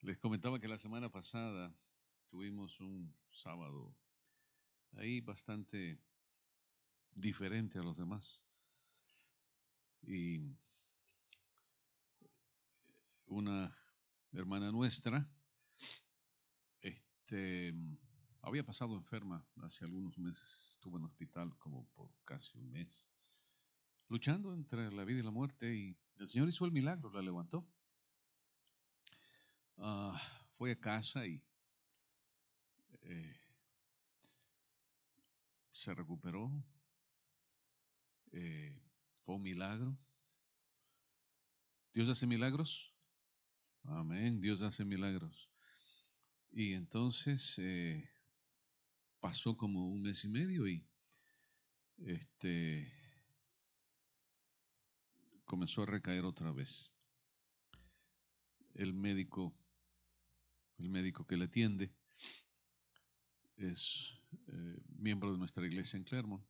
Les comentaba que la semana pasada tuvimos un sábado ahí bastante diferente a los demás. Y una hermana nuestra, este, había pasado enferma hace algunos meses, estuvo en el hospital como por casi un mes, luchando entre la vida y la muerte, y el Señor hizo el milagro, la levantó. Ah, fue a casa y eh, se recuperó. eh, Fue un milagro. Dios hace milagros. Amén, Dios hace milagros. Y entonces pasó como un mes y medio y este comenzó a recaer otra vez. El médico, el médico que le atiende es miembro de nuestra iglesia en Clermont.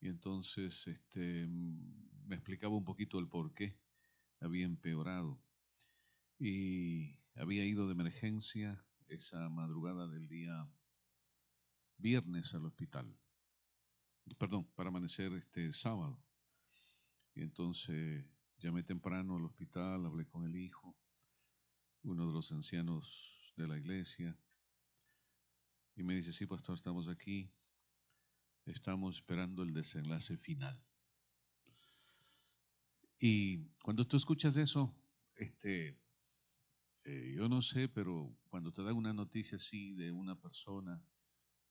Y entonces me explicaba un poquito el por qué había empeorado. Y había ido de emergencia esa madrugada del día viernes al hospital. Perdón, para amanecer este sábado. Y entonces llamé temprano al hospital, hablé con el hijo, uno de los ancianos de la iglesia, y me dice, sí, pastor, estamos aquí, estamos esperando el desenlace final. Y cuando tú escuchas eso, yo no sé, pero cuando te dan una noticia así de una persona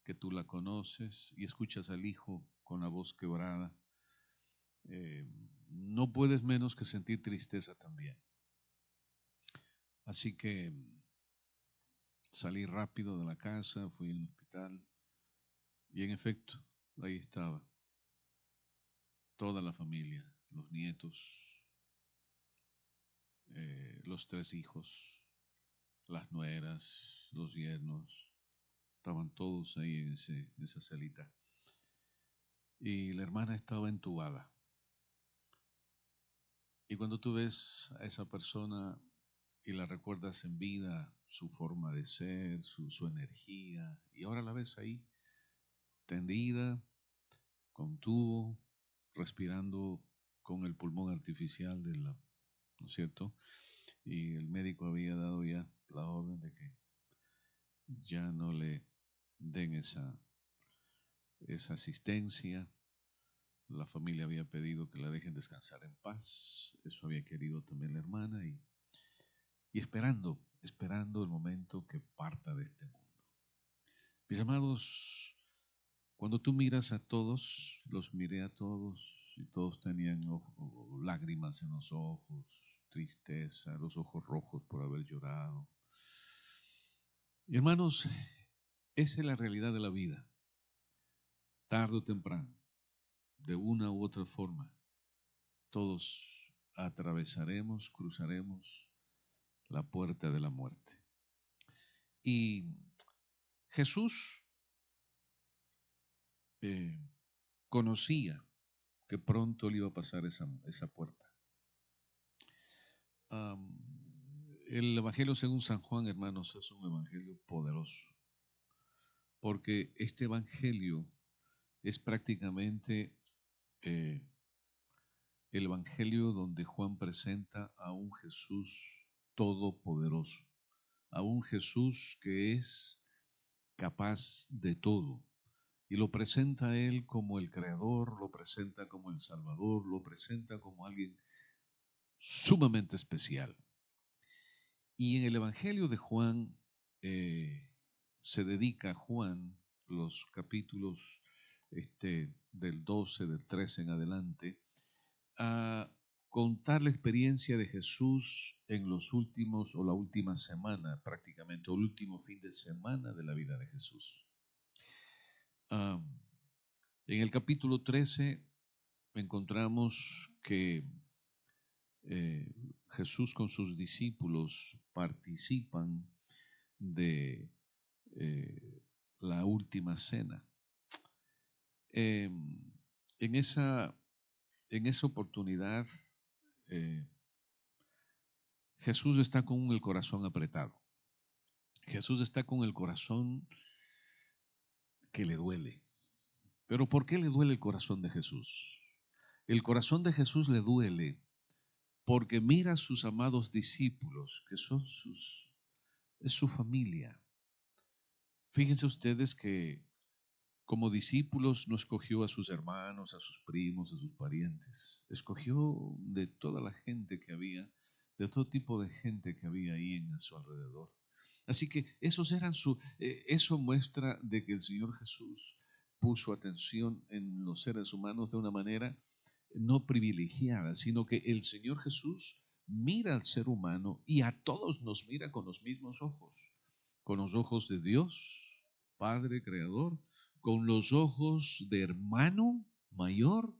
que tú la conoces y escuchas al hijo con la voz quebrada, eh, no puedes menos que sentir tristeza también. Así que salí rápido de la casa, fui al hospital y en efecto, ahí estaba toda la familia, los nietos, los tres hijos, las nueras, los yernos, estaban todos ahí en esa salita. Y la hermana estaba entubada. Y cuando tú ves a esa persona y la recuerdas en vida, su forma de ser, su energía, y ahora la ves ahí, tendida, con tubo, respirando con el pulmón artificial de la, ¿no es cierto? Y el médico había dado ya la orden de que ya no le den esa asistencia. La familia había pedido que la dejen descansar en paz. Eso había querido también la hermana y esperando el momento que parta de este mundo. Mis amados, cuando tú miras a todos, los miré a todos y todos tenían lágrimas en los ojos, tristeza, los ojos rojos por haber llorado. Y hermanos, esa es la realidad de la vida. Tarde o temprano, de una u otra forma, todos atravesaremos, cruzaremos la puerta de la muerte. Y Jesús eh, conocía que pronto le iba a pasar esa puerta. El Evangelio según San Juan, hermanos, es un Evangelio poderoso, porque este Evangelio es prácticamente eh, el Evangelio donde Juan presenta a un Jesús todopoderoso, a un Jesús que es capaz de todo. Y lo presenta a Él como el Creador, lo presenta como el Salvador, lo presenta como alguien sumamente especial. Y en el Evangelio de Juan se dedica a Juan los capítulos del 12, del 13 en adelante, a contar la experiencia de Jesús en los últimos o la última semana prácticamente, o el último fin de semana de la vida de Jesús. En el capítulo 13 encontramos que Jesús con sus discípulos participan de la última cena. Eh, en, esa, en esa oportunidad, Jesús está con el corazón apretado. Jesús está con el corazón que le duele. Pero ¿por qué le duele el corazón de Jesús? El corazón de Jesús le duele porque mira a sus amados discípulos, que son es su familia. Fíjense ustedes que como discípulos no escogió a sus hermanos, a sus primos, a sus parientes. Escogió de toda la gente que había, de todo tipo de gente que había ahí en su alrededor. Así que eso muestra de que el Señor Jesús puso atención en los seres humanos de una manera no privilegiada, sino que el Señor Jesús mira al ser humano y a todos nos mira con los mismos ojos, con los ojos de Dios, Padre, Creador, con los ojos de hermano mayor,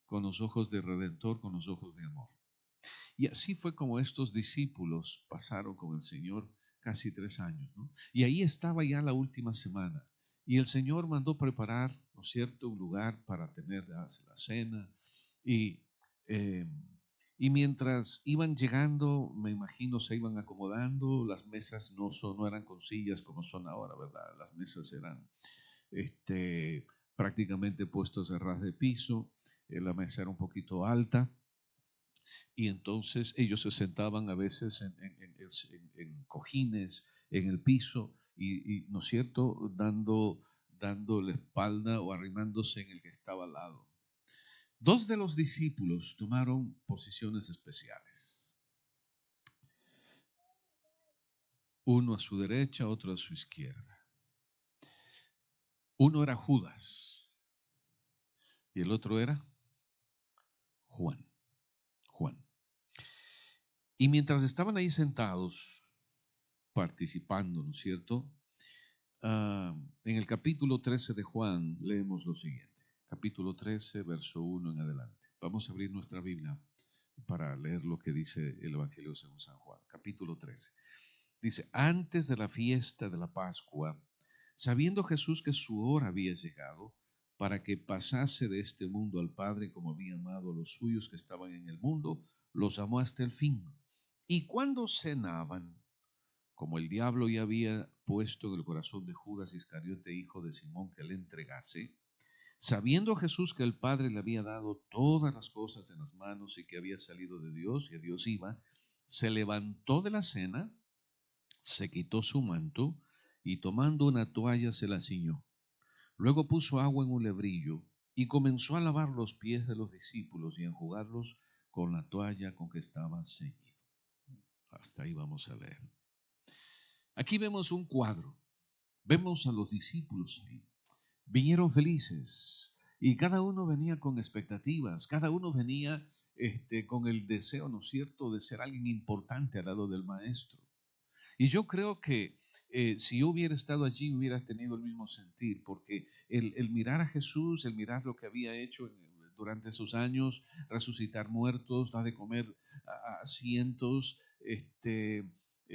con los ojos de redentor, con los ojos de amor. Y así fue como estos discípulos pasaron con el Señor casi 3 años, ¿no? Y ahí estaba ya la última semana. Y el Señor mandó preparar, ¿no es cierto?, un lugar para tener la cena. Y, eh, y mientras iban llegando, me imagino, se iban acomodando. Las mesas no eran con sillas como son ahora, ¿verdad? Las mesas eran prácticamente puestos a ras de piso. La mesa era un poquito alta. Y entonces ellos se sentaban a veces en cojines, en el piso, y ¿no es cierto?, dando la espalda o arrimándose en el que estaba al lado. 2 de los discípulos tomaron posiciones especiales. Uno a su derecha, otro a su izquierda. Uno era Judas y el otro era Juan. Y mientras estaban ahí sentados, participando, ¿no es cierto? En el capítulo 13 de Juan leemos lo siguiente. Capítulo 13, verso 1 en adelante. Vamos a abrir nuestra Biblia para leer lo que dice el Evangelio según San Juan. Capítulo 13. Dice, antes de la fiesta de la Pascua, sabiendo Jesús que su hora había llegado, para que pasase de este mundo al Padre como había amado a los suyos que estaban en el mundo, los amó hasta el fin. Y cuando cenaban, como el diablo ya había puesto en el corazón de Judas Iscariote, hijo de Simón, que le entregase, sabiendo Jesús que el Padre le había dado todas las cosas en las manos y que había salido de Dios y a Dios iba, se levantó de la cena, se quitó su manto y tomando una toalla se la ciñó. Luego puso agua en un lebrillo y comenzó a lavar los pies de los discípulos y a enjugarlos con la toalla con que estaba ceñido. Hasta ahí vamos a leer. Aquí vemos un cuadro. Vemos a los discípulos ahí. Vinieron felices y cada uno venía con expectativas, cada uno venía con el deseo, ¿no es cierto?, de ser alguien importante al lado del maestro. Y yo creo que si yo hubiera estado allí, hubiera tenido el mismo sentir, porque el mirar a Jesús, el mirar lo que había hecho durante esos años, resucitar muertos, dar de comer a cientos,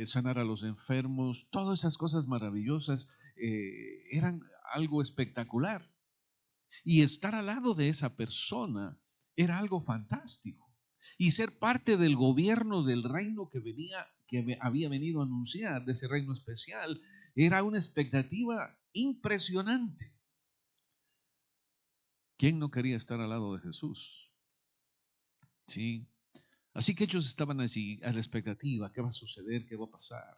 sanar a los enfermos, todas esas cosas maravillosas eran algo espectacular. Y estar al lado de esa persona era algo fantástico. Y ser parte del gobierno del reino que había venido a anunciar, de ese reino especial, era una expectativa impresionante. ¿Quién no quería estar al lado de Jesús? Sí. Así que ellos estaban allí a la expectativa, ¿qué va a suceder? ¿Qué va a pasar?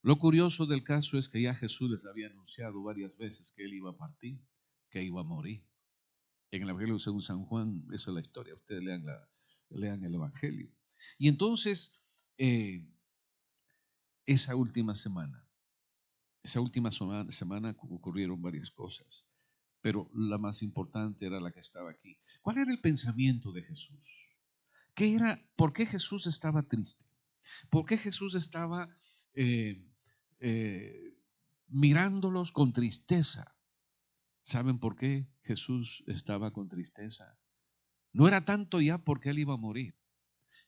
Lo curioso del caso es que ya Jesús les había anunciado varias veces que él iba a partir, que iba a morir. En el Evangelio según San Juan, esa es la historia. Ustedes lean el Evangelio. Y entonces, esa última semana ocurrieron varias cosas, pero la más importante era la que estaba aquí. ¿Cuál era el pensamiento de Jesús? ¿Por qué Jesús estaba triste? ¿Por qué Jesús estaba mirándolos con tristeza? ¿Saben por qué Jesús estaba con tristeza? No era tanto ya porque él iba a morir,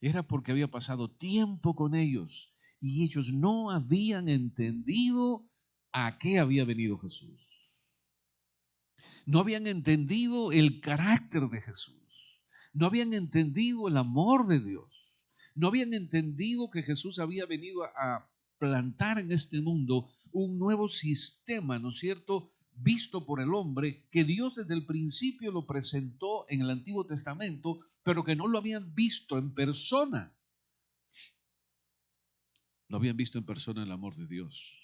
era porque había pasado tiempo con ellos y ellos no habían entendido a qué había venido Jesús. No habían entendido el carácter de Jesús. No habían entendido el amor de Dios. No habían entendido que Jesús había venido a plantar en este mundo un nuevo sistema, ¿no es cierto?, visto por el hombre, que Dios desde el principio lo presentó en el Antiguo Testamento, pero que no lo habían visto en persona. No habían visto en persona el amor de Dios.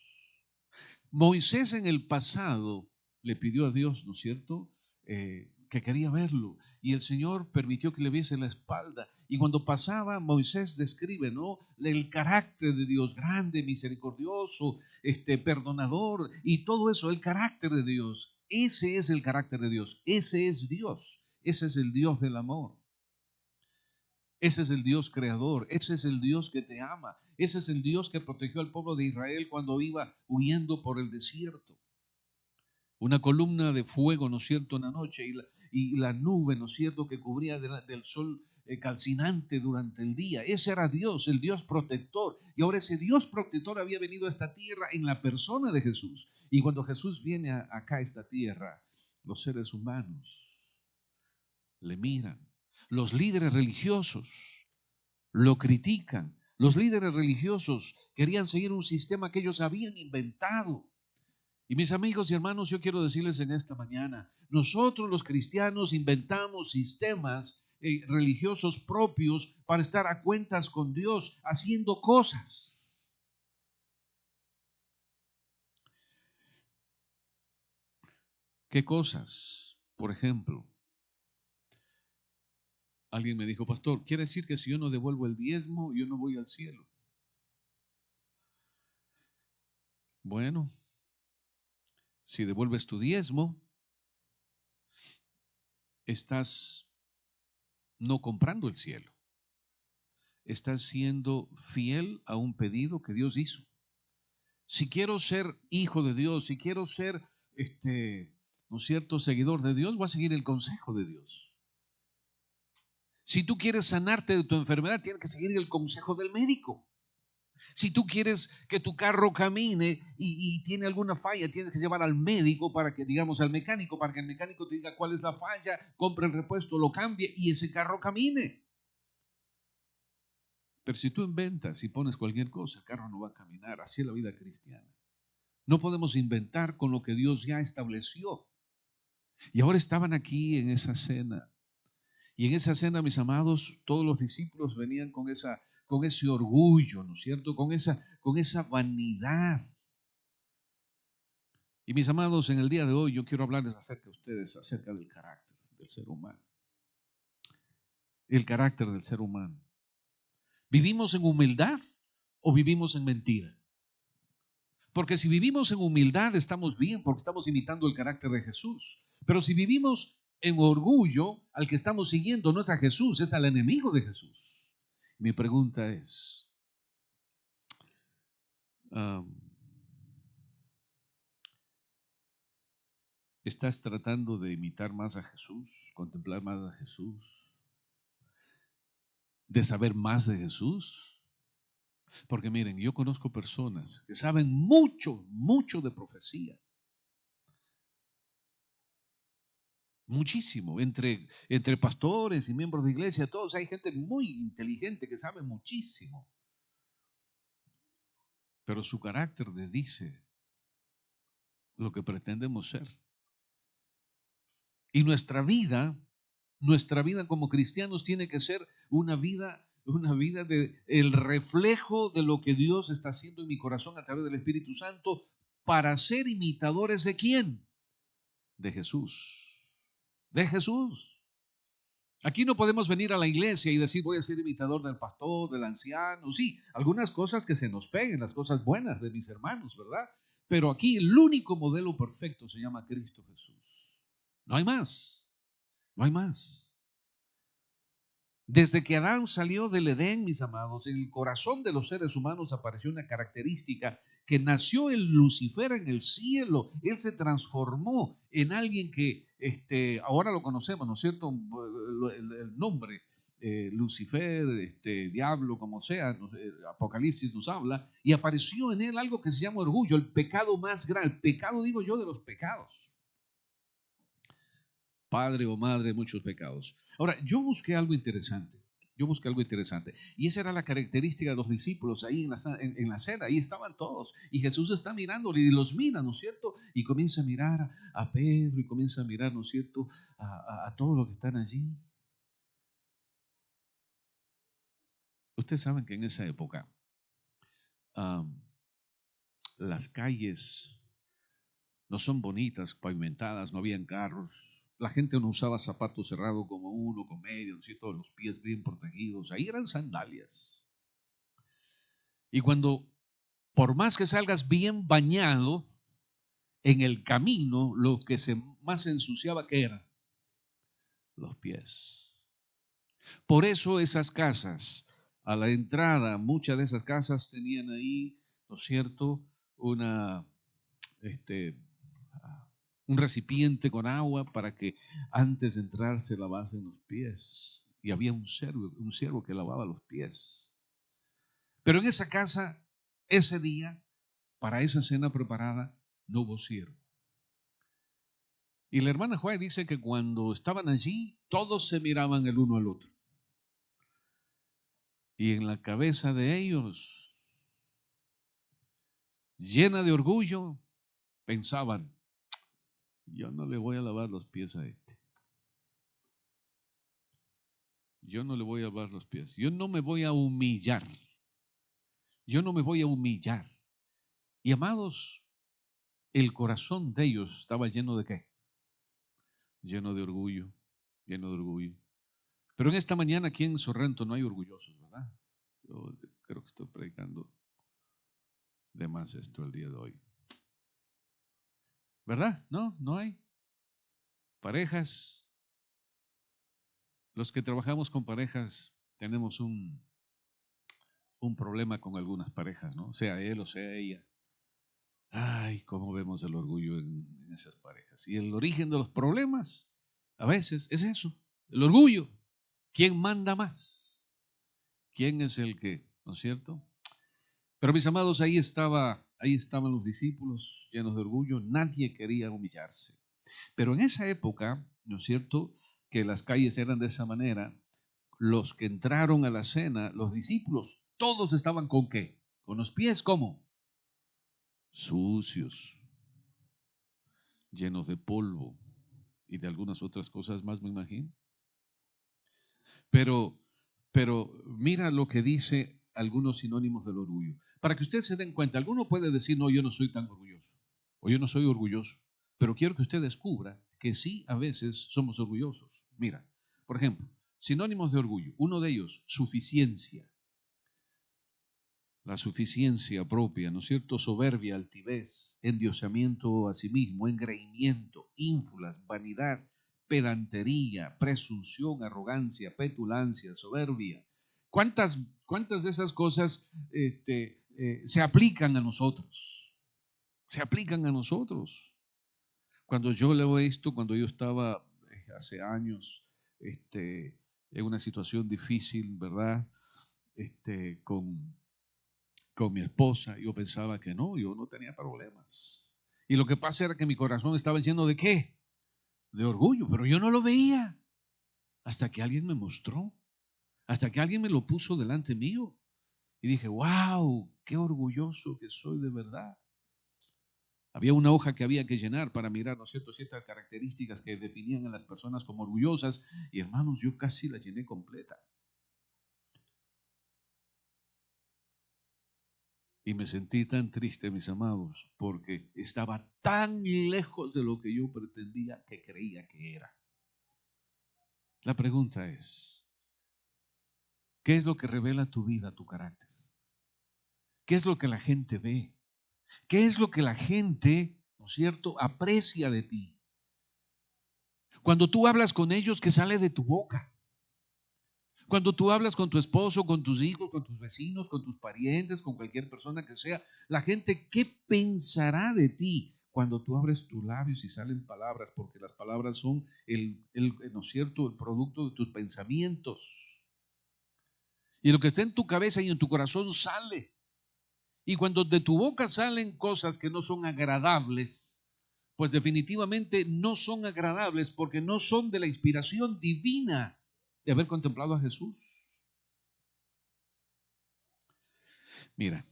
Moisés en el pasado le pidió a Dios, ¿no es cierto?, que quería verlo, y el Señor permitió que le viese la espalda. Y cuando pasaba, Moisés describe, ¿no?, el carácter de Dios, grande, misericordioso, perdonador, y todo eso, el carácter de Dios. Ese es el carácter de Dios, ese es Dios, ese es el Dios del amor. Ese es el Dios creador, ese es el Dios que te ama, ese es el Dios que protegió al pueblo de Israel cuando iba huyendo por el desierto. Una columna de fuego, ¿no es cierto?, en la noche, y la nube, ¿no es cierto?, que cubría del sol calcinante durante el día. Ese era Dios, el Dios protector. Y ahora ese Dios protector había venido a esta tierra en la persona de Jesús. Y cuando Jesús viene acá a esta tierra, los seres humanos le miran. Los líderes religiosos lo critican. Los líderes religiosos querían seguir un sistema que ellos habían inventado. Y mis amigos y hermanos, yo quiero decirles en esta mañana, nosotros los cristianos inventamos sistemas religiosos propios para estar a cuentas con Dios, haciendo cosas. ¿Qué cosas? Por ejemplo, alguien me dijo, pastor, ¿quiere decir que si yo no devuelvo el diezmo, yo no voy al cielo? Bueno, si devuelves tu diezmo, estás no comprando el cielo. Estás siendo fiel a un pedido que Dios hizo. Si quiero ser hijo de Dios, si quiero ser, ¿no es cierto?, seguidor de Dios, voy a seguir el consejo de Dios. Si tú quieres sanarte de tu enfermedad, tienes que seguir el consejo del médico. Si tú quieres que tu carro camine y tiene alguna falla, tienes que llevar al médico para que, digamos, al mecánico, para que el mecánico te diga cuál es la falla, compre el repuesto, lo cambie y ese carro camine. Pero si tú inventas y pones cualquier cosa, el carro no va a caminar. Así es la vida cristiana. No podemos inventar con lo que Dios ya estableció. Y ahora estaban aquí en esa cena. Y en esa cena, mis amados, todos los discípulos venían con ese orgullo, ¿no es cierto? Con esa vanidad. Y mis amados, en el día de hoy yo quiero hablarles acerca de ustedes, acerca del carácter del ser humano. El carácter del ser humano. ¿Vivimos en humildad o vivimos en mentira? Porque si vivimos en humildad estamos bien porque estamos imitando el carácter de Jesús. Pero si vivimos en orgullo, al que estamos siguiendo no es a Jesús, es al enemigo de Jesús. Mi pregunta es, ¿estás tratando de imitar más a Jesús, contemplar más a Jesús, de saber más de Jesús? Porque miren, yo conozco personas que saben mucho, mucho de profecía. Muchísimo, entre pastores y miembros de iglesia, todos hay gente muy inteligente que sabe muchísimo. Pero su carácter desdice lo que pretendemos ser. Y nuestra vida como cristianos tiene que ser una vida de el reflejo de lo que Dios está haciendo en mi corazón a través del Espíritu Santo para ser imitadores ¿de quién? De Jesús. De Jesús. Aquí no podemos venir a la iglesia y decir voy a ser imitador del pastor, del anciano. Sí, algunas cosas que se nos peguen, las cosas buenas de mis hermanos, ¿verdad? Pero aquí el único modelo perfecto se llama Cristo Jesús. No hay más, no hay más. Desde que Adán salió del Edén, mis amados, en el corazón de los seres humanos apareció una característica que nació el Lucifer en el cielo. Él se transformó en alguien que ahora lo conocemos, ¿no es cierto? El nombre, Lucifer, diablo, como sea, Apocalipsis nos habla, y apareció en él algo que se llama orgullo, el pecado más grande, el pecado, digo yo, de los pecados. Padre o madre de muchos pecados. Ahora, yo busqué algo interesante. Yo busqué algo interesante. Y esa era la característica de los discípulos ahí en la cena. Ahí estaban todos. Y Jesús está mirando y los mira, ¿no es cierto? Y comienza a mirar a Pedro y comienza a mirar, ¿no es cierto?, a todos los que están allí. Ustedes saben que en esa época las calles no son bonitas, pavimentadas, no habían carros. La gente no usaba zapatos cerrados como uno, con medio, ¿no es cierto?, los pies bien protegidos. Ahí eran sandalias. Y cuando, por más que salgas bien bañado, en el camino lo que más se ensuciaba, ¿qué era? Los pies. Por eso esas casas, a la entrada, muchas de esas casas tenían ahí, ¿no es cierto?, un recipiente con agua para que antes de entrar se lavasen los pies. Y había un siervo que lavaba los pies. Pero en esa casa, ese día, para esa cena preparada, no hubo siervo. Y la hermana Juárez dice que cuando estaban allí, todos se miraban el uno al otro. Y en la cabeza de ellos, llena de orgullo, pensaban: yo no le voy a lavar los pies a este. Yo no le voy a lavar los pies. Yo no me voy a humillar. Yo no me voy a humillar. Y amados, el corazón de ellos estaba lleno de ¿qué? Lleno de orgullo, lleno de orgullo. Pero en esta mañana aquí en Sorrento no hay orgullosos, ¿verdad? Yo creo que estoy predicando de más esto el día de hoy. ¿Verdad? No, no hay. Parejas. Los que trabajamos con parejas tenemos un problema con algunas parejas, ¿no? Sea él o sea ella. Ay, cómo vemos el orgullo en esas parejas. Y el origen de los problemas, a veces, es eso, el orgullo. ¿Quién manda más? ¿Quién es el que, no es cierto? Pero mis amados, ahí estaban los discípulos llenos de orgullo. Nadie quería humillarse. Pero en esa época, ¿no es cierto?, que las calles eran de esa manera, los que entraron a la cena, los discípulos, todos estaban ¿con qué? Con los pies, ¿cómo? Sucios, llenos de polvo y de algunas otras cosas más, me imagino. Pero mira lo que dice algunos sinónimos del orgullo. Para que ustedes se den cuenta, alguno puede decir: no, yo no soy tan orgulloso, o yo no soy orgulloso. Pero quiero que usted descubra que sí, a veces somos orgullosos. Mira, por ejemplo, sinónimos de orgullo. Uno de ellos, suficiencia. La suficiencia propia, ¿no es cierto? Soberbia, altivez, endiosamiento a sí mismo, engreimiento, ínfulas, vanidad, pedantería, presunción, arrogancia, petulancia, soberbia. ¿Cuántas de esas cosas se aplican a nosotros? Se aplican a nosotros. Cuando yo leo esto, cuando yo estaba hace años en una situación difícil, ¿verdad? Con mi esposa, yo pensaba que no, yo no tenía problemas. Y lo que pasa era que mi corazón estaba lleno de ¿qué? De orgullo, pero yo no lo veía. Hasta que alguien me mostró, hasta que alguien me lo puso delante mío. Y dije: wow, qué orgulloso que soy de verdad. Había una hoja que había que llenar para mirar, ¿no es cierto?, ciertas características que definían a las personas como orgullosas. Y hermanos, yo casi la llené completa. Y me sentí tan triste, mis amados, porque estaba tan lejos de lo que yo pretendía que creía que era. La pregunta es: ¿qué es lo que revela tu vida, tu carácter? ¿Qué es lo que la gente ve? ¿Qué es lo que la gente, ¿no es cierto?, aprecia de ti? Cuando tú hablas con ellos, ¿qué sale de tu boca? Cuando tú hablas con tu esposo, con tus hijos, con tus vecinos, con tus parientes, con cualquier persona que sea, la gente, ¿qué pensará de ti cuando tú abres tus labios y salen palabras? Porque las palabras son ¿no es cierto?, el producto de tus pensamientos. Y lo que está en tu cabeza y en tu corazón sale. Y cuando de tu boca salen cosas que no son agradables, pues definitivamente no son agradables porque no son de la inspiración divina de haber contemplado a Jesús. Mira,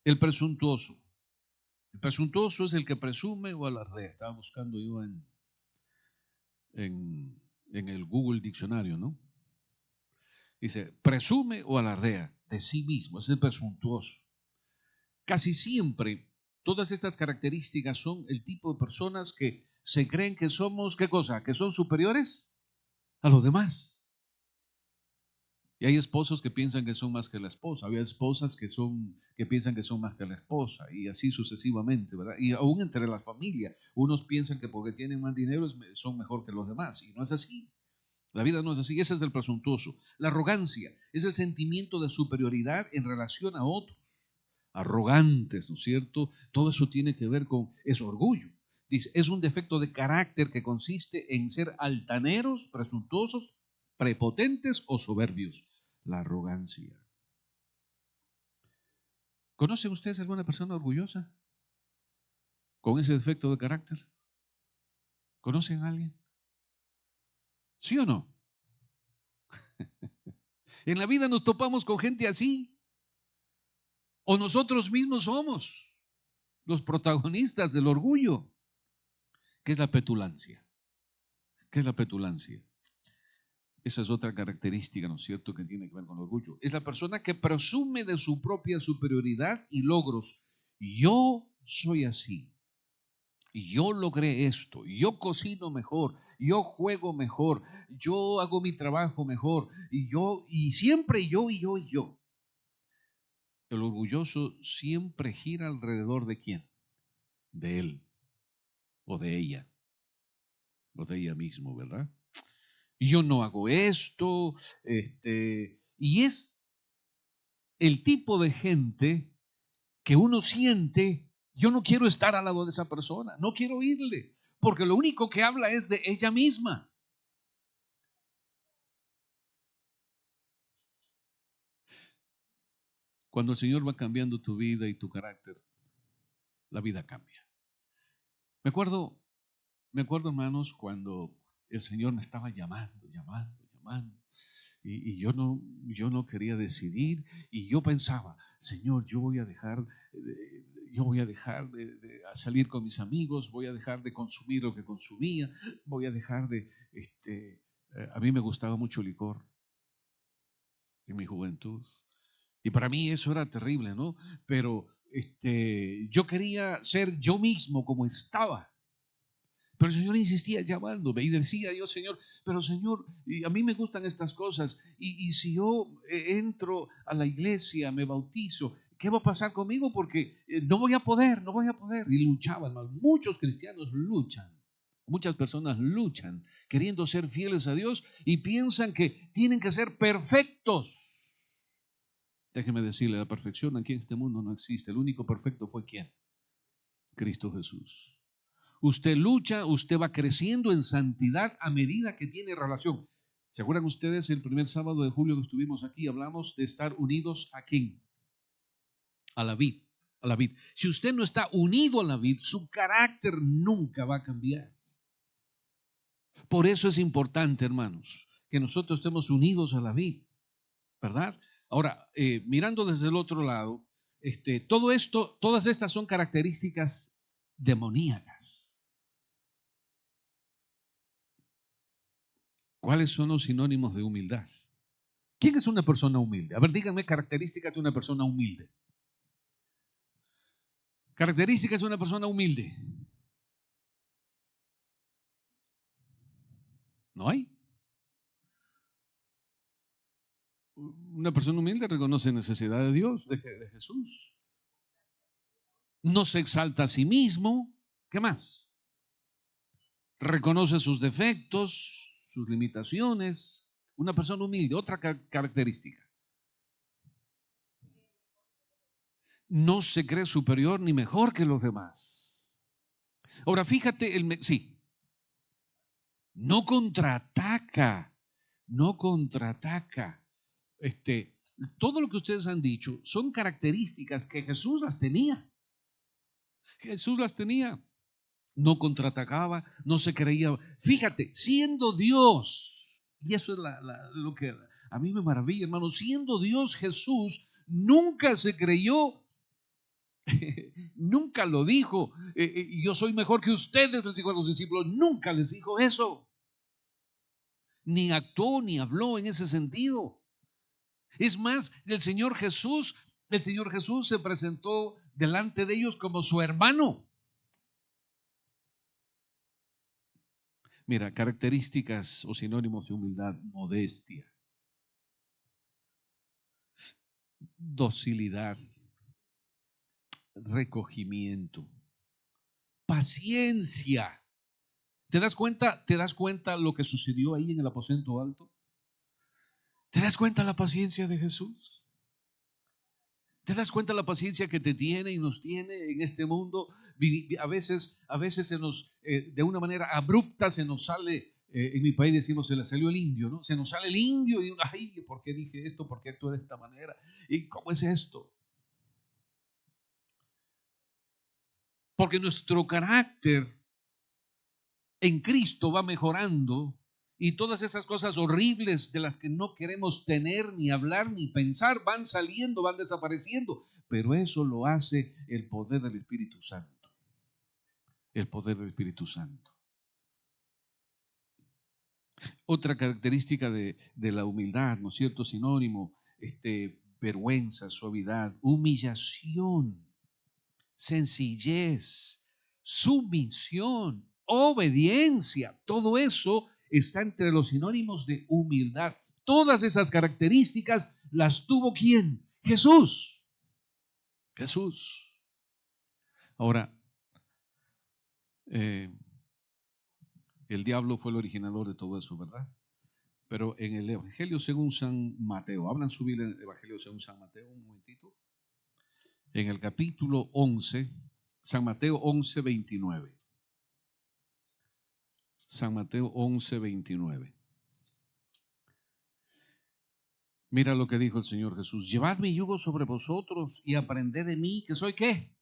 el presuntuoso. El presuntuoso es el que presume o alardea. Estaba buscando yo en el Google Diccionario, ¿no? Dice, presume o alardea de sí mismo, es el presuntuoso. Casi siempre, todas estas características son el tipo de personas que se creen que somos, ¿qué cosa? Que son superiores a los demás. Y hay esposos que piensan que son más que la esposa, hay esposas que piensan que son más que la esposa, y así sucesivamente, ¿verdad? Y aún entre la familia, unos piensan que porque tienen más dinero son mejor que los demás, y no es así. La vida no es así, ese es el presuntuoso. La arrogancia es el sentimiento de superioridad en relación a otros. Arrogantes, ¿no es cierto? Todo eso tiene que ver con ese orgullo. Dice, es un defecto de carácter que consiste en ser altaneros, presuntuosos, prepotentes o soberbios. La arrogancia. ¿Conocen ustedes alguna persona orgullosa con ese defecto de carácter? ¿Conocen a alguien? ¿Sí o no? En la vida nos topamos con gente así. O nosotros mismos somos los protagonistas del orgullo. ¿Qué es la petulancia? ¿Qué es la petulancia? Esa es otra característica, ¿no es cierto?, que tiene que ver con el orgullo. Es la persona que presume de su propia superioridad y logros. Yo soy así. Yo logré esto. Yo cocino mejor. Yo juego mejor. Yo hago mi trabajo mejor. Y siempre yo. El orgulloso siempre gira alrededor de ¿quién? De él o de ella mismo, ¿verdad? Yo no hago esto, y es el tipo de gente que uno siente, yo no quiero estar al lado de esa persona, no quiero oírle, porque lo único que habla es de ella misma. Cuando el Señor va cambiando tu vida y tu carácter, la vida cambia. Me acuerdo, hermanos, cuando el Señor me estaba llamando. Y yo no quería decidir, y yo pensaba, Señor, yo voy a dejar de salir con mis amigos, voy a dejar de consumir lo que consumía, voy a dejar a mí me gustaba mucho el licor en mi juventud. Y para mí eso era terrible, ¿no? Pero yo quería ser yo mismo como estaba. Pero el Señor insistía llamándome y decía yo, Señor, pero Señor, a mí me gustan estas cosas y si yo entro a la iglesia, me bautizo, ¿qué va a pasar conmigo? Porque no voy a poder. Y luchaban, muchos cristianos luchan, muchas personas luchan queriendo ser fieles a Dios y piensan que tienen que ser perfectos. Déjeme decirle, la perfección aquí en este mundo no existe. El único perfecto fue ¿quién? Cristo Jesús. Usted lucha, usted va creciendo en santidad a medida que tiene relación. ¿Se acuerdan ustedes el primer sábado de julio que estuvimos aquí? Hablamos de estar unidos a ¿quién? A la vid. A la vid. Si usted no está unido a la vid, su carácter nunca va a cambiar. Por eso es importante, hermanos, que nosotros estemos unidos a la vid, ¿verdad? Ahora, mirando desde el otro lado, todo esto, todas estas son características demoníacas. ¿Cuáles son los sinónimos de humildad? ¿Quién es una persona humilde? A ver, díganme características de una persona humilde. Características de una persona humilde. ¿No hay? Una persona humilde reconoce necesidad de Dios, de Jesús. No se exalta a sí mismo. ¿Qué más? Reconoce sus defectos, sus limitaciones. Una persona humilde, otra característica. No se cree superior ni mejor que los demás. Ahora, fíjate, sí, no contraataca. Todo lo que ustedes han dicho son características que Jesús las tenía. No contraatacaba, no se creía. Fíjate, siendo Dios, y eso es lo que a mí me maravilla, hermano, siendo Dios Jesús, nunca se creyó, nunca lo dijo, yo soy mejor que ustedes, les dijo a los discípulos, nunca les dijo eso. Ni actuó ni habló en ese sentido. Es más, el Señor Jesús se presentó delante de ellos como su hermano. Mira, características o sinónimos de humildad: modestia, docilidad, recogimiento, paciencia. ¿Te das cuenta? ¿Te das cuenta lo que sucedió ahí en el aposento alto? ¿Te das cuenta la paciencia de Jesús? ¿Te das cuenta la paciencia que te tiene y nos tiene en este mundo? A veces se nos, de una manera abrupta, se nos sale, en mi país decimos, se le salió el indio, ¿no? Se nos sale el indio y, ay, ¿por qué dije esto? ¿Por qué actué de esta manera? ¿Y cómo es esto? Porque nuestro carácter en Cristo va mejorando y todas esas cosas horribles de las que no queremos tener, ni hablar, ni pensar, van saliendo, van desapareciendo. Pero eso lo hace el poder del Espíritu Santo. El poder del Espíritu Santo. Otra característica de la humildad, ¿no es cierto? Sinónimo, vergüenza, suavidad, humillación, sencillez, sumisión, obediencia. Todo eso está entre los sinónimos de humildad. Todas esas características las tuvo ¿quién? Jesús. Jesús. Ahora, el diablo fue el originador de todo eso, ¿verdad? Pero en el Evangelio según San Mateo, hablan su Biblia en el Evangelio según San Mateo, un momentito. En el capítulo 11, San Mateo 11, 29. San Mateo 11, 29. Mira lo que dijo el Señor Jesús: llevad mi yugo sobre vosotros y aprended de mí, que soy ¿qué?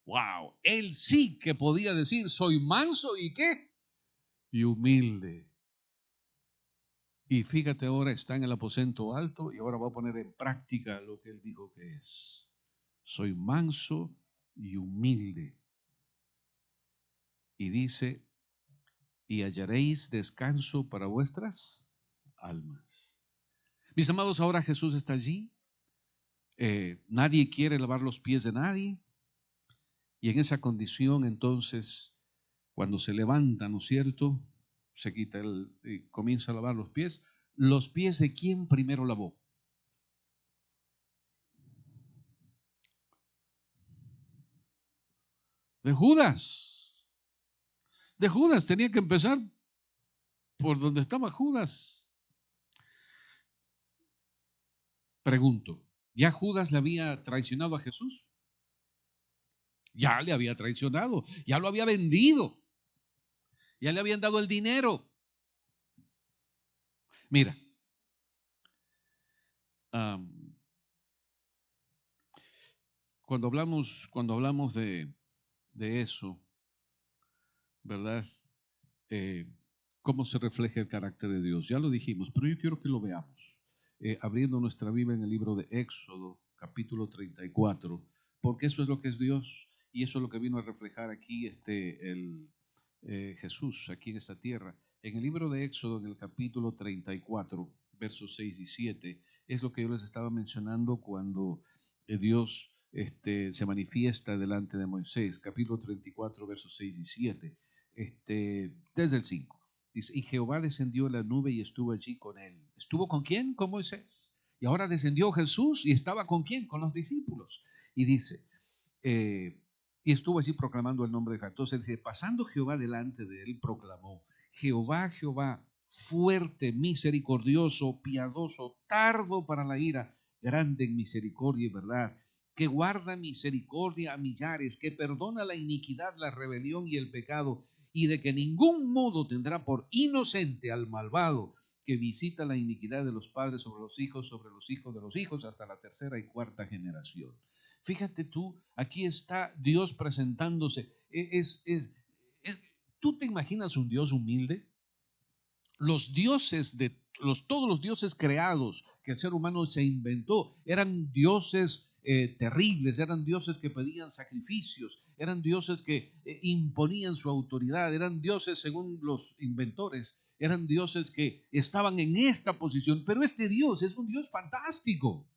Wow, él sí que podía decir, soy manso y ¿qué? Y humilde. Y fíjate, ahora está en el aposento alto y ahora va a poner en práctica lo que él dijo que es. Soy manso y humilde. Y dice, y hallaréis descanso para vuestras almas. Mis amados, ahora Jesús está allí. Nadie quiere lavar los pies de nadie. Y en esa condición, entonces, cuando se levanta, ¿no es cierto? Se quita comienza a lavar los pies. ¿Los pies de quién primero lavó? De Judas. De Judas. Tenía que empezar por donde estaba Judas. Pregunto, ¿ya Judas le había traicionado a Jesús? Ya le había traicionado, ya lo había vendido, ya le habían dado el dinero. Mira, cuando hablamos de eso, ¿verdad? ¿Cómo se refleja el carácter de Dios? Ya lo dijimos, pero yo quiero que lo veamos. Abriendo nuestra Biblia en el libro de Éxodo, capítulo 34, porque eso es lo que es Dios y eso es lo que vino a reflejar aquí Jesús, aquí en esta tierra. En el libro de Éxodo, en el capítulo 34, versos 6 y 7, es lo que yo les estaba mencionando cuando Dios se manifiesta delante de Moisés, capítulo 34, versos 6 y 7, desde el 5. Dice, y Jehová descendió en la nube y estuvo allí con él. ¿Estuvo con quién? Con Moisés. Y ahora descendió Jesús y estaba con quién? Con los discípulos. Y dice, y estuvo allí proclamando el nombre de Jehová. Entonces dice, pasando Jehová delante de él, proclamó, Jehová, Jehová, fuerte, misericordioso, piadoso, tardo para la ira, grande en misericordia y verdad, que guarda misericordia a millares, que perdona la iniquidad, la rebelión y el pecado, y de que ningún modo tendrá por inocente al malvado, que visita la iniquidad de los padres sobre los hijos de los hijos, hasta la tercera y cuarta generación. Fíjate tú, aquí está Dios presentándose. ¿Tú te imaginas un Dios humilde? Los dioses todos los dioses creados que el ser humano se inventó eran dioses terribles, eran dioses que pedían sacrificios, eran dioses que imponían su autoridad, eran dioses, según los inventores, eran dioses que estaban en esta posición. Pero este Dios es un Dios fantástico.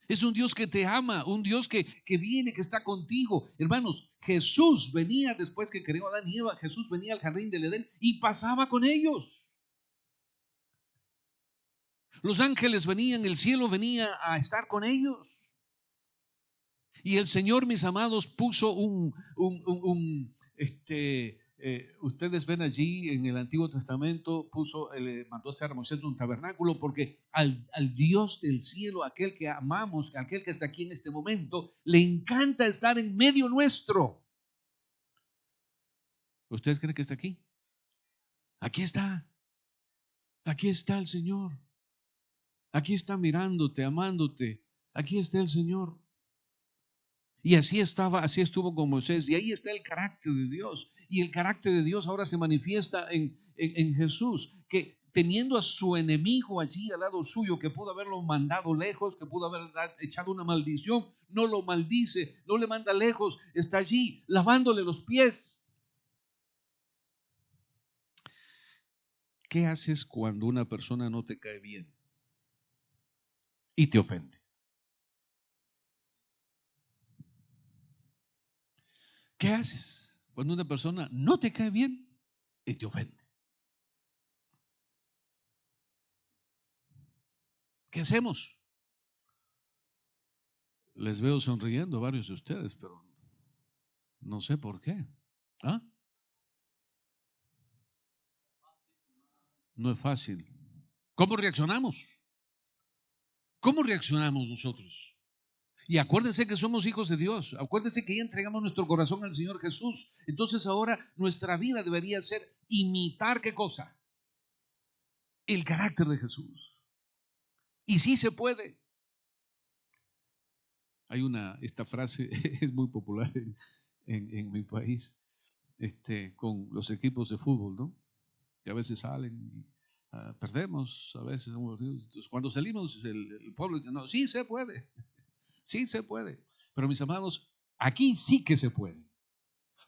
Es un Dios que te ama, un Dios que viene, que está contigo. Hermanos, Jesús venía después que creó a Adán y Eva. Jesús venía al jardín del Edén y pasaba con ellos. Los ángeles venían, el cielo venía a estar con ellos. Y el Señor, mis amados, puso ustedes ven allí en el Antiguo Testamento, mandó a hacer a Moisés un tabernáculo, porque al Dios del cielo, aquel que amamos, aquel que está aquí en este momento, le encanta estar en medio nuestro. ¿Ustedes creen que está aquí? Aquí está. Aquí está el Señor. Aquí está mirándote, amándote. Aquí está el Señor. Y así estuvo con Moisés. Y ahí está el carácter de Dios. Y el carácter de Dios ahora se manifiesta en Jesús, que teniendo a su enemigo allí al lado suyo, que pudo haberlo mandado lejos, que pudo haber echado una maldición, no lo maldice, no le manda lejos, está allí lavándole los pies. ¿Qué haces cuando una persona no te cae bien y te ofende? ¿Qué haces cuando una persona no te cae bien y te ofende? ¿Qué hacemos? Les veo sonriendo a varios de ustedes, pero no sé por qué. ¿Ah? No es fácil. ¿Cómo reaccionamos? ¿Cómo reaccionamos nosotros? Y acuérdense que somos hijos de Dios. Acuérdense que ya entregamos nuestro corazón al Señor Jesús. Entonces ahora nuestra vida debería ser imitar ¿qué cosa? El carácter de Jesús. Y sí se puede. Hay esta frase es muy popular en mi país, con los equipos de fútbol, ¿no? Que a veces salen y perdemos, a veces. Entonces, cuando salimos, el pueblo dice, no, sí se puede, sí se puede. Pero mis amados, aquí sí que se puede.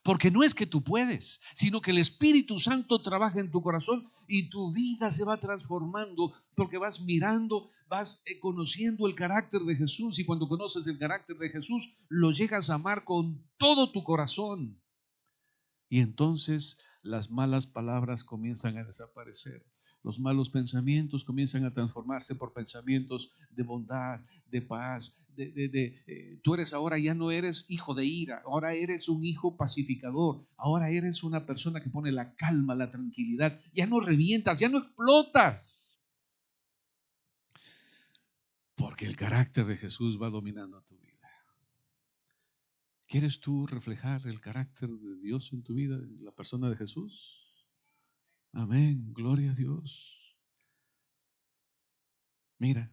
Porque no es que tú puedes, sino que el Espíritu Santo trabaja en tu corazón y tu vida se va transformando porque vas mirando, vas conociendo el carácter de Jesús, y cuando conoces el carácter de Jesús, lo llegas a amar con todo tu corazón. Y entonces las malas palabras comienzan a desaparecer. Los malos pensamientos comienzan a transformarse por pensamientos de bondad, de paz. Tú eres ahora, ya no eres hijo de ira, ahora eres un hijo pacificador, ahora eres una persona que pone la calma, la tranquilidad. Ya no revientas, ya no explotas. Porque el carácter de Jesús va dominando tu vida. ¿Quieres tú reflejar el carácter de Dios en tu vida, en la persona de Jesús? Amén, gloria a Dios. Mira,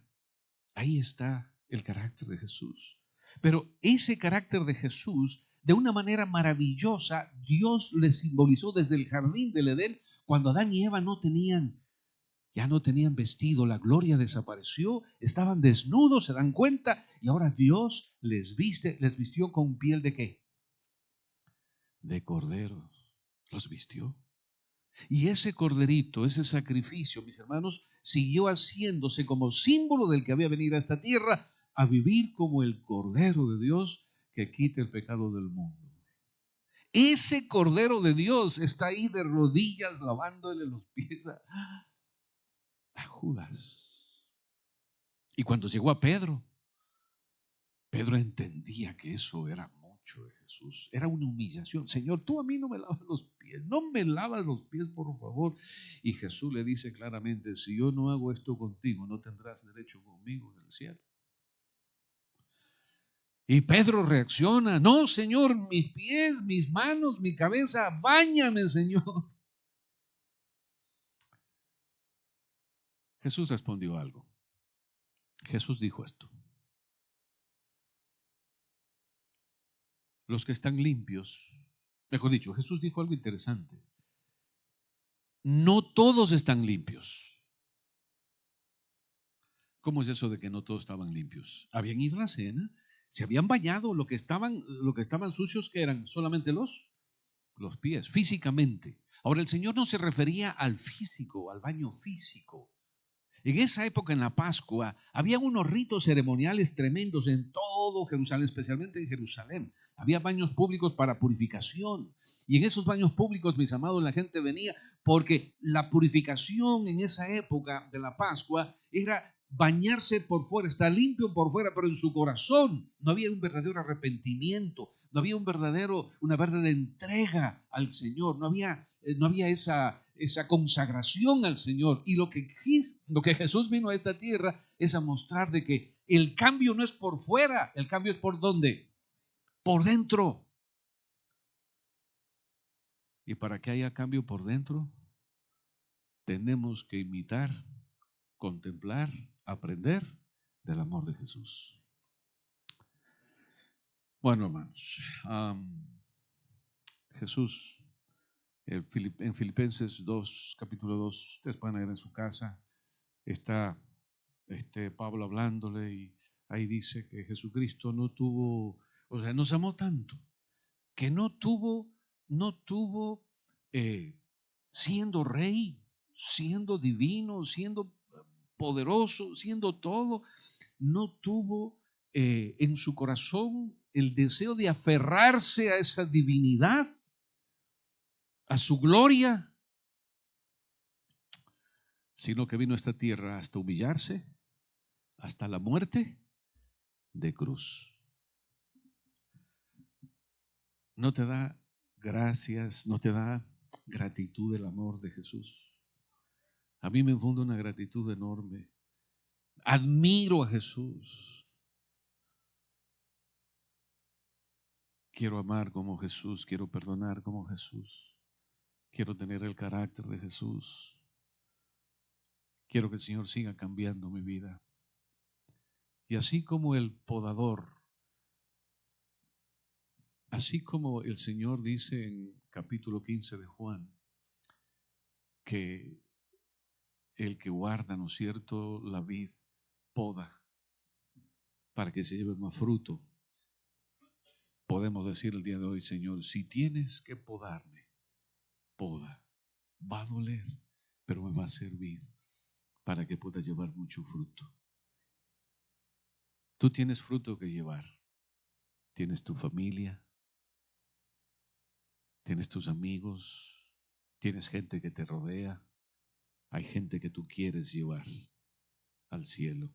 ahí está el carácter de Jesús. Pero ese carácter de Jesús, de una manera maravillosa, Dios le simbolizó desde el jardín del Edén, cuando Adán y Eva ya no tenían vestido, la gloria desapareció, estaban desnudos, se dan cuenta, y ahora Dios les vistió con piel ¿de qué? De cordero, los vistió. Y ese corderito, ese sacrificio, mis hermanos, siguió haciéndose como símbolo del que había venido a esta tierra a vivir como el Cordero de Dios que quita el pecado del mundo. Ese Cordero de Dios está ahí de rodillas lavándole los pies a Judas. Y cuando llegó a Pedro entendía que eso era mucho de Jesús. Era una humillación. Señor, tú a mí no me lavas los pies. No me lavas los pies, por favor. Y Jesús le dice claramente, si yo no hago esto contigo, no tendrás derecho conmigo en el cielo. Y Pedro reacciona, no, Señor, mis pies, mis manos, mi cabeza, báñame, Señor. Jesús respondió algo. Jesús dijo esto. Los que están limpios, mejor dicho, Jesús dijo algo interesante. No todos están limpios. ¿Cómo es eso de que no todos estaban limpios? Habían ido a la cena, se habían bañado, lo que estaban sucios, que eran solamente los pies, físicamente. Ahora, el Señor no se refería al físico, al baño físico. En esa época, en la Pascua, había unos ritos ceremoniales tremendos en todo Jerusalén, especialmente en Jerusalén. Había baños públicos para purificación. Y en esos baños públicos, mis amados, la gente venía porque la purificación en esa época de la Pascua era bañarse por fuera, estar limpio por fuera, pero en su corazón no había un verdadero arrepentimiento, no había una verdadera entrega al Señor, no había esa consagración al Señor. Y lo que Jesús vino a esta tierra es a mostrar de que el cambio no es por fuera, el cambio es por ¿dónde? Por dentro. Y para que haya cambio por dentro, tenemos que imitar, contemplar, aprender del amor de Jesús. Bueno, hermanos, Jesús, en Filipenses 2, capítulo 2, ustedes pueden leer en su casa, está Pablo hablándole y ahí dice que Jesucristo nos amó tanto, que no tuvo, siendo rey, siendo divino, siendo poderoso, siendo todo, no tuvo en su corazón el deseo de aferrarse a esa divinidad, a su gloria, sino que vino a esta tierra hasta humillarse, hasta la muerte de cruz. ¿No te da gracias, no te da gratitud el amor de Jesús? A mí me infunde una gratitud enorme. Admiro a Jesús. Quiero amar como Jesús, quiero perdonar como Jesús, quiero tener el carácter de Jesús. Quiero que el Señor siga cambiando mi vida. Y así como el podador, así como el Señor dice en capítulo 15 de Juan, que el que guarda, ¿no es cierto?, la vid, poda para que se lleve más fruto. Podemos decir el día de hoy, Señor, si tienes que podarme, poda. Va a doler, pero me va a servir para que pueda llevar mucho fruto. Tú tienes fruto que llevar. Tienes tu familia, tienes tus amigos, tienes gente que te rodea, hay gente que tú quieres llevar al cielo.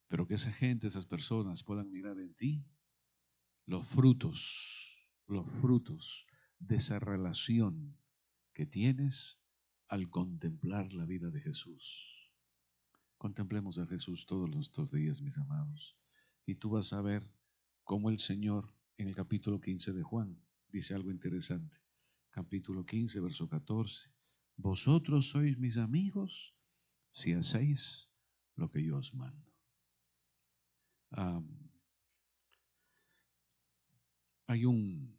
Pero que esa gente, esas personas puedan mirar en ti los frutos de esa relación que tienes al contemplar la vida de Jesús. Contemplemos a Jesús todos nuestros días, mis amados, y tú vas a ver cómo el Señor en el capítulo 15 de Juan dice algo interesante. Capítulo 15, verso 14. Vosotros sois mis amigos si hacéis lo que yo os mando. Hay un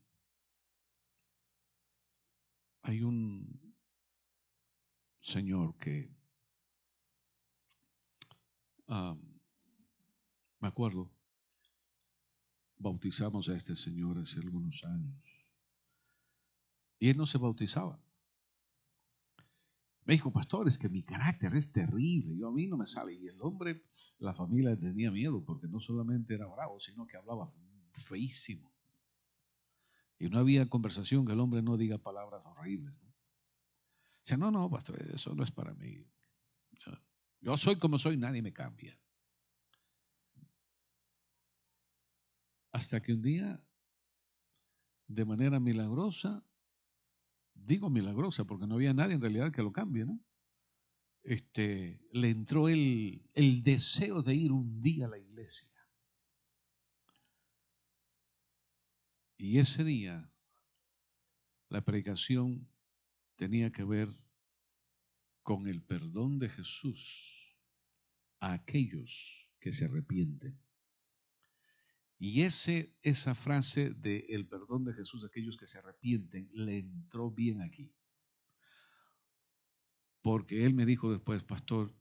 señor que me acuerdo, bautizamos a este señor hace algunos años y él no se bautizaba. Me dijo, pastor, es que mi carácter es terrible, a mí no me sale. Y el hombre, la familia tenía miedo porque no solamente era bravo, sino que hablaba feísimo. Y no había conversación que el hombre no diga palabras horribles, ¿no? O sea, no, pastor, eso no es para mí. Yo soy como soy, nadie me cambia. Hasta que un día, de manera milagrosa, digo milagrosa porque no había nadie en realidad que lo cambie, ¿no? Le entró el deseo de ir un día a la iglesia. Y ese día la predicación tenía que ver con el perdón de Jesús a aquellos que se arrepienten. Y esa frase de el perdón de Jesús a aquellos que se arrepienten le entró bien aquí. Porque él me dijo después, pastor,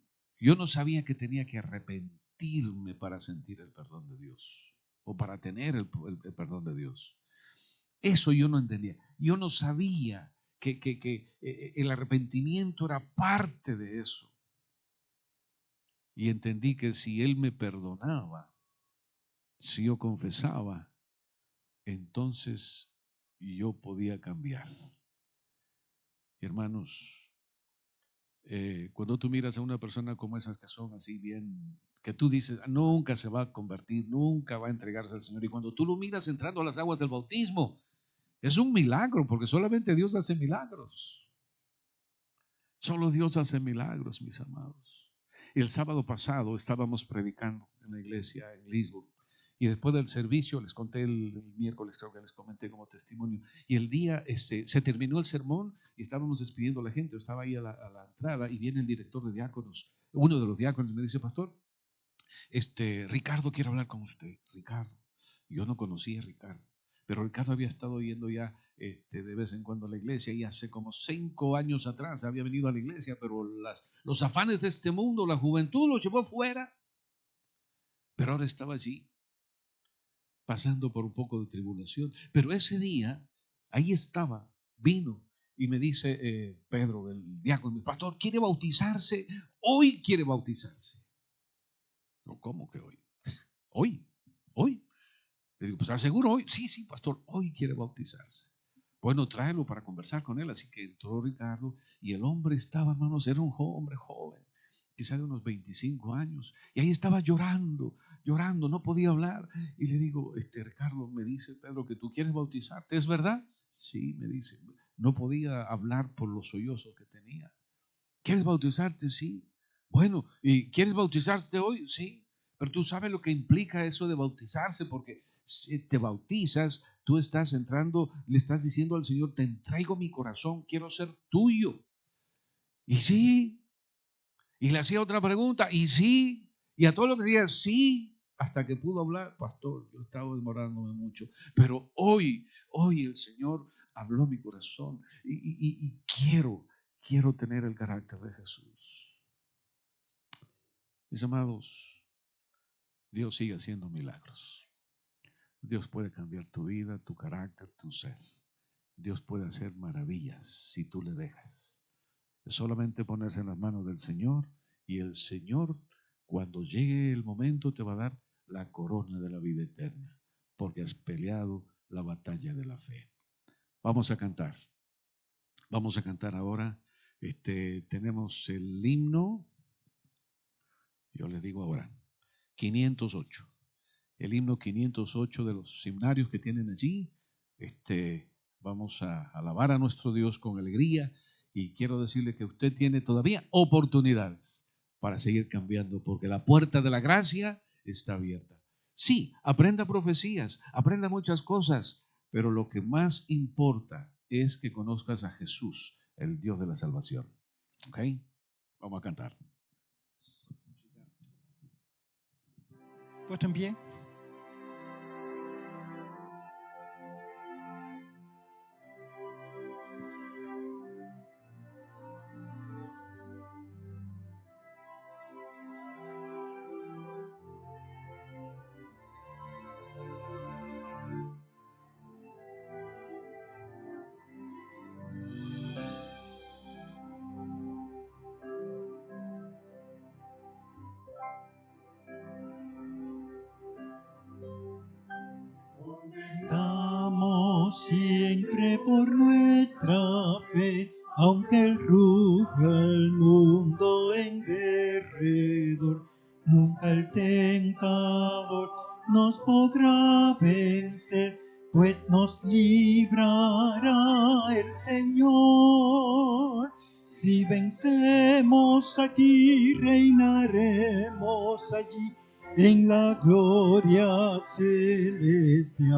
Yo no sabía que tenía que arrepentirme para sentir el perdón de Dios o para tener el perdón de Dios. Eso yo no entendía. Yo no sabía que el arrepentimiento era parte de eso. Y entendí que si Él me perdonaba, si yo confesaba, entonces yo podía cambiar. Hermanos, cuando tú miras a una persona como esas que son así bien, que tú dices, nunca se va a convertir, nunca va a entregarse al Señor, y cuando tú lo miras entrando a las aguas del bautismo, es un milagro, porque solamente Dios hace milagros. Solo Dios hace milagros, mis amados. Y el sábado pasado estábamos predicando en la iglesia en Lisboa. Y después del servicio, les conté el miércoles, creo que les comenté como testimonio. Y el día se terminó el sermón y estábamos despidiendo a la gente. Yo estaba ahí a la entrada y viene el director de diáconos, uno de los diáconos, y me dice, pastor, Ricardo quiere hablar con usted. Ricardo. Yo no conocía a Ricardo, pero Ricardo había estado yendo ya de vez en cuando a la iglesia y hace como 5 años atrás había venido a la iglesia, pero los afanes de este mundo, la juventud lo llevó fuera. Pero ahora estaba allí, pasando por un poco de tribulación. Pero ese día, ahí estaba, vino y me dice Pedro, el diácono, pastor, ¿quiere bautizarse? Hoy quiere bautizarse. No, ¿cómo que hoy? Hoy. Le digo, pues ¿estás seguro hoy? Sí, sí, pastor, hoy quiere bautizarse. Bueno, tráelo para conversar con él. Así que entró Ricardo y el hombre estaba, hermanos, era un hombre joven, quizá de unos 25 años. Y ahí estaba llorando, no podía hablar. Y le digo, Ricardo, me dice Pedro que tú quieres bautizarte, ¿es verdad? Sí, me dice, no podía hablar por los sollozos que tenía. ¿Quieres bautizarte? Sí. Bueno, ¿y quieres bautizarte hoy? Sí. Pero tú sabes lo que implica eso de bautizarse, porque si te bautizas, tú estás entrando, le estás diciendo al Señor, te entrego mi corazón, quiero ser tuyo. Y sí. Y le hacía otra pregunta, y sí. Y a todo lo que decía, sí. Hasta que pudo hablar, pastor, yo estaba demorándome mucho. Pero hoy el Señor habló mi corazón y quiero tener el carácter de Jesús. Mis amados, Dios sigue haciendo milagros. Dios puede cambiar tu vida, tu carácter, tu ser. Dios puede hacer maravillas si tú le dejas. Es solamente ponerse en las manos del Señor y el Señor, cuando llegue el momento, te va a dar la corona de la vida eterna, porque has peleado la batalla de la fe. Vamos a cantar. Vamos a cantar ahora. Tenemos el himno. Yo les digo ahora, 508. El himno 508 de los himnarios que tienen allí. Vamos a alabar a nuestro Dios con alegría y quiero decirle que usted tiene todavía oportunidades para seguir cambiando porque la puerta de la gracia está abierta. Sí, aprenda profecías, aprenda muchas cosas, pero lo que más importa es que conozcas a Jesús, el Dios de la salvación. ¿Ok? Vamos a cantar. Puesto en pie. Damos siempre por nuestra fe, aunque ruja el mundo en derredor, nunca el tentador nos podrá vencer, pues nos librará el Señor. Si vencemos aquí, reinaremos allí en la gloria celestial.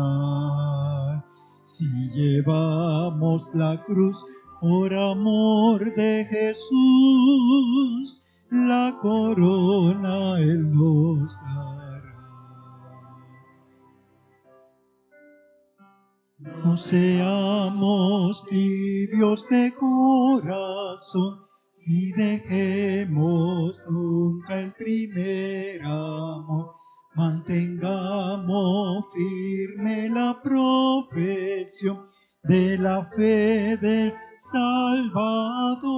Si llevamos la cruz por amor de Jesús, la corona Él nos dará. No seamos tibios de corazón, si dejemos nunca el primer amor, mantengamos firme la profesión de la fe del Salvador.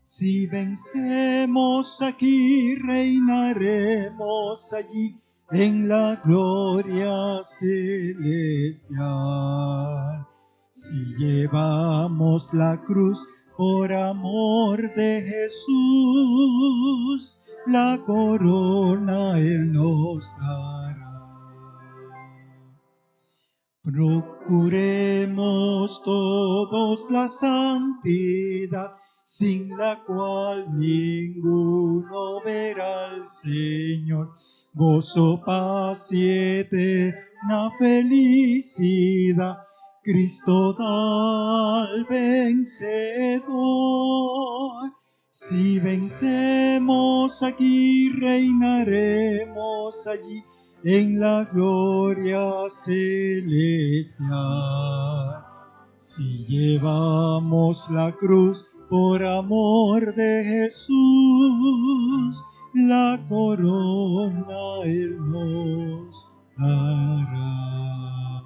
Si vencemos aquí, reinaremos allí en la gloria celestial. Si llevamos la cruz por amor de Jesús, la corona Él nos dará. Procuremos todos la santidad, sin la cual ninguno verá al Señor. Gozo, paz y eterna felicidad, Cristo da al vencedor. Si vencemos aquí, reinaremos allí en la gloria celestial. Si llevamos la cruz por amor de Jesús, la corona Él nos dará.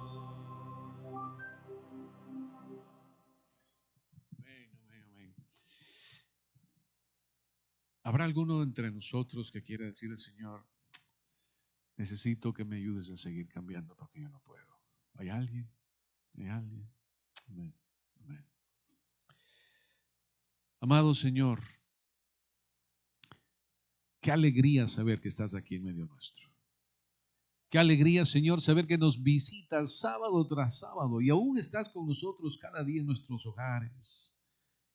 Amén, amén, amén. ¿Habrá alguno entre nosotros que quiera decirle, Señor, necesito que me ayudes a seguir cambiando porque yo no puedo? ¿Hay alguien? ¿Hay alguien? Amén, amén. Amado Señor, qué alegría saber que estás aquí en medio nuestro. Qué alegría, Señor, saber que nos visitas sábado tras sábado y aún estás con nosotros cada día en nuestros hogares.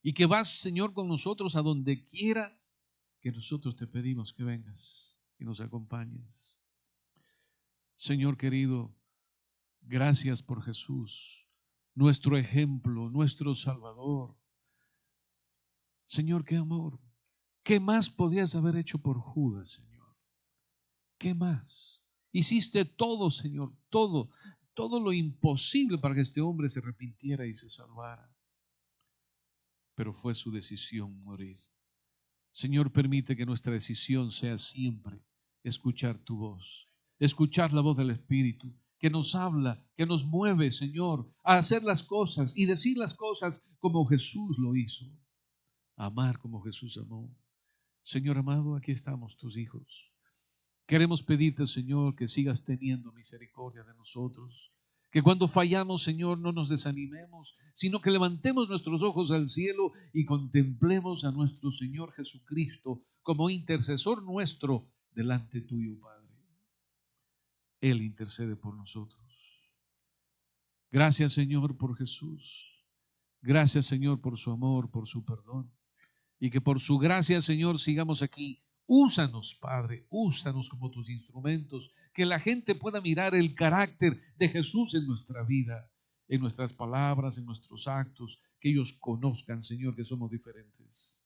Y que vas, Señor, con nosotros a donde quiera que nosotros te pedimos que vengas y nos acompañes. Señor querido, gracias por Jesús, nuestro ejemplo, nuestro Salvador. Señor, qué amor. ¿Qué más podías haber hecho por Judas, Señor? ¿Qué más? Hiciste todo, Señor, todo lo imposible para que este hombre se arrepintiera y se salvara. Pero fue su decisión morir. Señor, permite que nuestra decisión sea siempre escuchar tu voz, escuchar la voz del Espíritu, que nos habla, que nos mueve, Señor, a hacer las cosas y decir las cosas como Jesús lo hizo, amar como Jesús amó. Señor amado, aquí estamos tus hijos. Queremos pedirte, Señor, que sigas teniendo misericordia de nosotros, que cuando fallamos, Señor, no nos desanimemos, sino que levantemos nuestros ojos al cielo y contemplemos a nuestro Señor Jesucristo como intercesor nuestro delante tuyo, Padre. Él intercede por nosotros. Gracias, Señor, por Jesús. Gracias, Señor, por su amor, por su perdón. Y que por su gracia, Señor, sigamos aquí. Úsanos, Padre, úsanos como tus instrumentos, que la gente pueda mirar el carácter de Jesús en nuestra vida, en nuestras palabras, en nuestros actos, que ellos conozcan, Señor, que somos diferentes.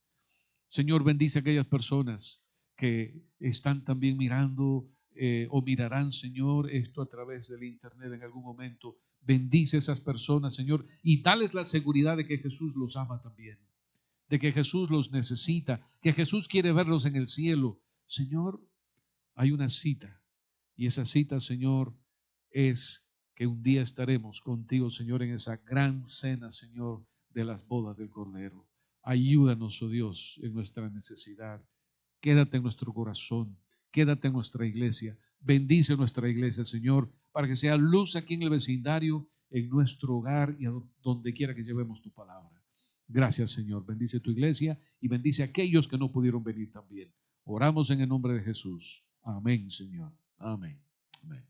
Señor, bendice a aquellas personas que están también mirando o mirarán, Señor, esto a través del internet en algún momento. Bendice a esas personas, Señor, y dales la seguridad de que Jesús los ama también, de que Jesús los necesita, que Jesús quiere verlos en el cielo. Señor, hay una cita, y esa cita, Señor, es que un día estaremos contigo, Señor, en esa gran cena, Señor, de las bodas del Cordero. Ayúdanos, oh Dios, en nuestra necesidad. Quédate en nuestro corazón, quédate en nuestra iglesia. Bendice nuestra iglesia, Señor, para que sea luz aquí en el vecindario, en nuestro hogar y a donde quiera que llevemos tu palabra. Gracias, Señor. Bendice tu iglesia y bendice a aquellos que no pudieron venir también. Oramos en el nombre de Jesús. Amén, Señor. Amén. Amén.